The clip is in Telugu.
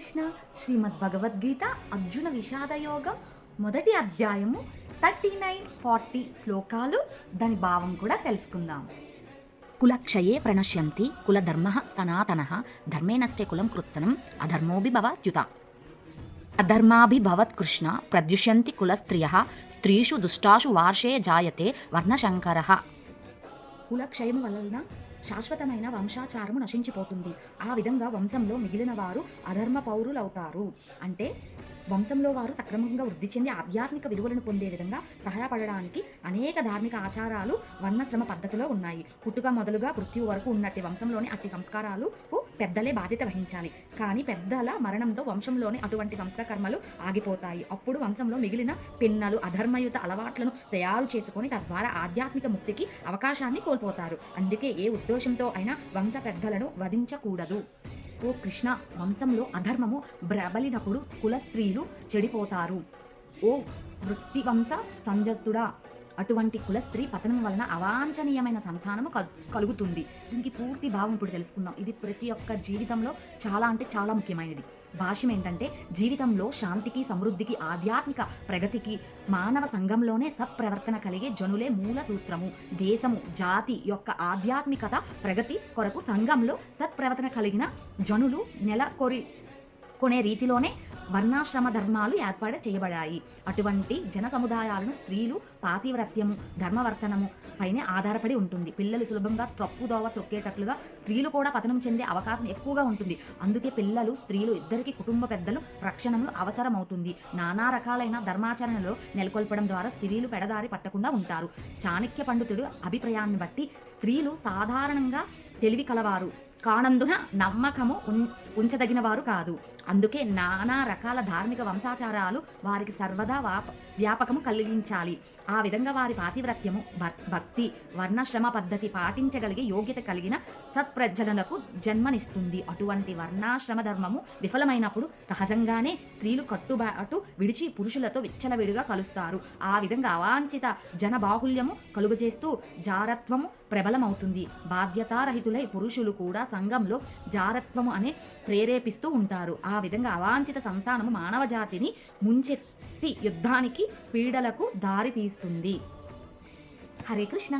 కృష్ణ. శ్రీమద్ భగవద్గీత అర్జున విషాదయోగం మొదటి అధ్యాయము 39-40 శ్లోకాలు, దాని భావం కూడా తెలుసుకుందాం. కులక్షయే ప్రణశ్యంతి కులధర్మః సనాతనః ధర్మే నష్టే కులం కృత్సనం అధర్మోభిభవత్యుత అధర్మాభిభవత్కృష్ణ ప్రద్యుష్యంతి కులస్త్రియః స్త్రీషు దుష్టాషు వార్షే జాయతే వర్ణశంకరః. కులక్షయం వలన శాశ్వతమైన వంశాచారము నశించిపోతుంది. ఆ విధంగా వంశంలో మిగిలిన వారు అధర్మ పౌరులవుతారు. అంటే వంశంలో వారు సక్రమంగా వృద్ధి చెంది ఆధ్యాత్మిక విలువలను పొందే విధంగా సహాయపడడానికి అనేక ధార్మిక ఆచారాలు వర్ణశ్రమ పద్ధతిలో ఉన్నాయి. పుట్టుక మొదలుగా మృత్యు వరకు ఉన్నట్టి వంశంలోని అట్టి సంస్కారాలకు పెద్దలే బాధ్యత వహించాలి. కానీ పెద్దల మరణంతో వంశంలోని అటువంటి సంస్కర్మలు ఆగిపోతాయి. అప్పుడు వంశంలో మిగిలిన పిన్నలు అధర్మయుత అలవాట్లను తయారు చేసుకొని తద్వారా ఆధ్యాత్మిక ముక్తికి అవకాశాన్ని కోల్పోతారు. అందుకే ఏ ఉద్దేశంతో అయినా వంశ పెద్దలను వధించకూడదు. ఓ కృష్ణ, వంశంలో అధర్మము ప్రబలినప్పుడు కుల స్త్రీలు చెడిపోతారు. ఓ వృష్టివంశ సంజతుడా, అటువంటి కుల స్త్రీ పతనం వలన అవాంఛనీయమైన సంతానము కలుగుతుంది. దీనికి పూర్తి భావం ఇప్పుడు తెలుసుకుందాం. ఇది ప్రతి ఒక్క జీవితంలో చాలా అంటే చాలా ముఖ్యమైనది. భాష్యం ఏంటంటే, జీవితంలో శాంతికి, సమృద్ధికి, ఆధ్యాత్మిక ప్రగతికి మానవ సంఘంలోనే సత్ప్రవర్తన కలిగే జనులే మూల సూత్రము. దేశము, జాతి యొక్క ఆధ్యాత్మికత ప్రగతి కొరకు సంఘంలో సత్ప్రవర్తన కలిగిన జనులు కొనే రీతిలోనే వర్ణాశ్రమ ధర్మాలు ఏర్పాటు చేయబడాయి. అటువంటి జన సముదాయాలను స్త్రీలు పాతివ్రత్యము, ధర్మవర్తనము పైనే ఆధారపడి ఉంటుంది. పిల్లలు సులభంగా తప్పుదోవ త్రొక్కేటట్లుగా స్త్రీలు కూడా పతనం చెందే అవకాశం ఎక్కువగా ఉంటుంది. అందుకే పిల్లలు, స్త్రీలు ఇద్దరికి కుటుంబ పెద్దలు రక్షణలు అవసరమవుతుంది. నానా రకాలైన ధర్మాచరణలో నెలకొల్పడం ద్వారా స్త్రీలు పెడదారి పట్టకుండా ఉంటారు. చాణక్య పండితుడు అభిప్రాయాన్ని బట్టి స్త్రీలు సాధారణంగా తెలివి కలవారు కానందున నమ్మకము ఉంచదగిన వారు కాదు. అందుకే నానా రకాల ధార్మిక వంశాచారాలు వారికి సర్వదా వ్యాపకము కలిగించాలి. ఆ విధంగా వారి పాతివ్రత్యము, భక్తి, వర్ణశ్రమ పద్ధతి పాటించగలిగే యోగ్యత కలిగిన సత్ప్రజలకు జన్మనిస్తుంది. అటువంటి వర్ణాశ్రమ ధర్మము విఫలమైనప్పుడు సహజంగానే స్త్రీలు కట్టుబాటు విడిచి పురుషులతో విచ్చలవిడిగా కలుస్తారు. ఆ విధంగా అవాంఛిత జన బాహుల్యము కలుగజేస్తూ జారత్వము ప్రబలమవుతుంది. బాధ్యతారహితులై పురుషులు కూడా సంఘంలో జారత్వము అనే ప్రేరేపిస్తూ ఉంటారు. ఆ విధంగా అవాంఛిత సంతానము మానవ జాతిని ముంచెత్తి యుద్ధానికి, పీడలకు దారి తీస్తుంది. హరే కృష్ణ.